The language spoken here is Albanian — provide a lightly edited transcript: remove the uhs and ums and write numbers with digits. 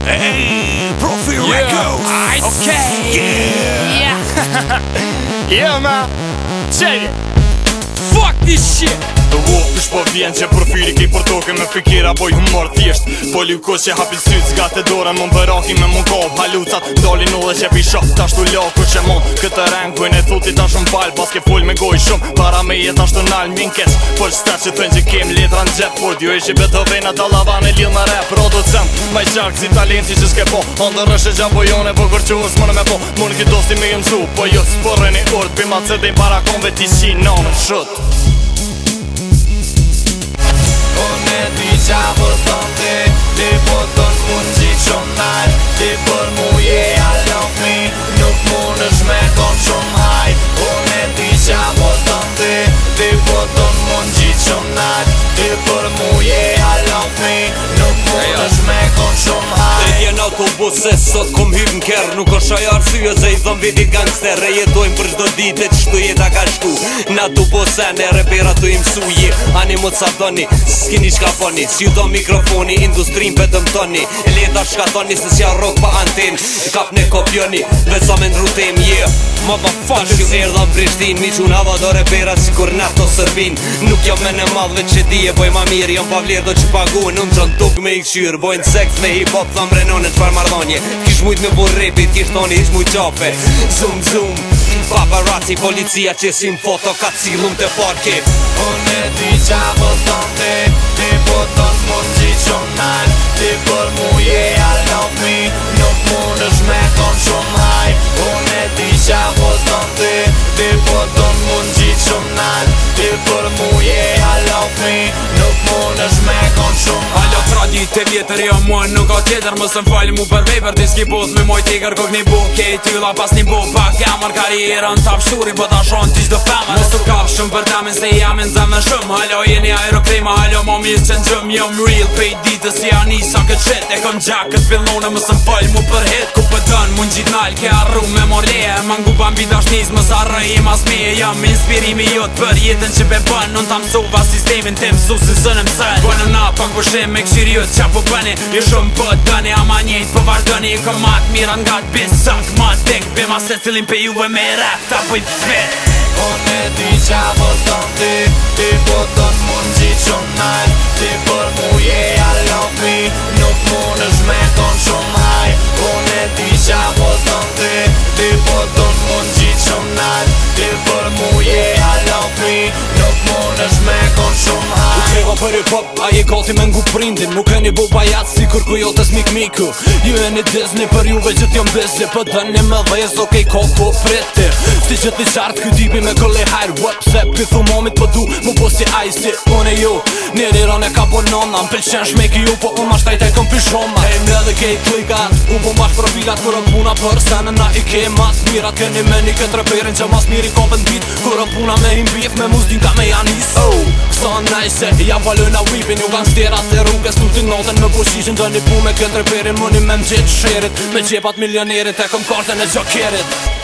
Hey, Profi Records. Okay. Yeah. Yeah, man. Check it. Fuck this shit. Pish po vjen që profili ki për toke me fikira boj humor thjesht Po luko që hapin syt zgate dore më mbëraki me mun kov Halucat dalin u dhe që pishat Tashtu lako që mon këtë rengujn e thuti ta shumë fal Pas ke full me goj shumë Para me jet ashtu nal min keq Por s'ta që thënë që kem letra në gjep Por djo ishi Beethovena Dallavan e lil me rap Producent ma i qark si talenti që s'ke po Andër është e gjabojone po kërquës mënë me po Mënë ki dosti me jëmsu Po jo s'porreni urt Pima të din para konve ti si nonë shut Ti qa për thëm ti po ton mund gjit shumë nalt Ti për mu je alok mi Nuk mund është me kon shumë hajt Unë e ti qa për thëm ti po ton mund gjit shumë nalt Ti për mu je alok mi Nuk mund është me kon shumë hajt Jen autobus se sot kom hyp n'kerr Nuk është ajo arsye se i thom vitit gangster E jetojmë për çdo ditë qështu jeta ka shku Në autobus e në repera tu i msuje Ani mot sa doni, s'kini qka poni Si ju do mikrofoni, industrin vetëm toni E leta shkatoni se s'ja rock pa anten Kap ne kopjoni, veca me ndrutem Tash ju erdha Prishtin Mi qun hava do repera si kur neft o Sërbin Nuk jam me në madh veç që di e boj ma mirë Jam pa vlerë do që paguën Unë qën tuk me i këshyrë Bojnë sex me hip-hop Tham renone qfar mardhanje Kish mujt me bur repi Kish toni ish mujt qape Zoom zoom Paparazzi policia që si m'foto ka cilum të parke Unë e ti qa po thëm ti po ton mund gjit shumë nalt Ti për mu je alok mi Nuk mund është me kon shumë hajt Unë e ti qa po thëm ti po ton mund gjit shumë nalt Ti për mu je alok mi Nuk mund është me kon shumë hajt Allo tradit e vjetër jo mua nuk ka tjetër Mësë m'falli mu për vejper Ti s'ki bos me moj tigër kok një bu Kej tylla pas një bu pak jamër karierën Tap shturi po ta shon t'ish do femër Mos t'u kap shumë për temin se jamin zemë shumë Hallo jeni aerokrema, hallo ma mirë që n'gjëm Jom real pej ditës si anisa këtë shit E kom gjak këtë fillone mësë m'falli mu për hit Ku për dën mund gjit nal ke arru me morleje Mangu bambi dashnis mësë arrëj mas meje Jam inspirimi jot për jetën që be bën Unë ta mësuva sistemin tim su si sënë mësën Bënë na pak pushim me këshiri jot qa po bëni Jo shumë për dëni ama njejt për vardëni I kom mat miran nga t'bisak ma dik Bima se cilin pe juve me rap ta pëj fit Unë e ti qa po thëm ti po ton mund gjit shumë nalt Ti për mu je alok mi Nuk mund është me kon shumë hajt Unë e ti qa po thëm ti po ton mund gjit shumë nalt Ti për mu je alok mi Nuk mund është me kon shumë hajt Kreva për hip-hop, a je gati me ngu prindin Mu keni bu bajat si kur ku jotës mik-miku Ju e një Disney për juve gjët jom busy Për dëni me dhez, okej ko priti Si që t'i qartë ky tipi me këlle hajrë Wep se pithu momit për du mu po si ice Unë e ju, njeri rën e ka bonona M'pëlqen shmeki ju po unë ma shtajt e kom pishoma Hej mle dhe kej klikat, u po mbash profilat Kërën puna për sene na i ke mas mirat Keni me një këtë reperin që mas miri kopën bit Kërën puna me imbif me muzdin ka me janis Sa najse, ja valën a whipin Ju kanë sterat e rrugës tu t'i notën Me poshishin të një pu me këtë reperin Më një me m'gjetë sherit Me gjepat milionerit e kom kartën e gjokerit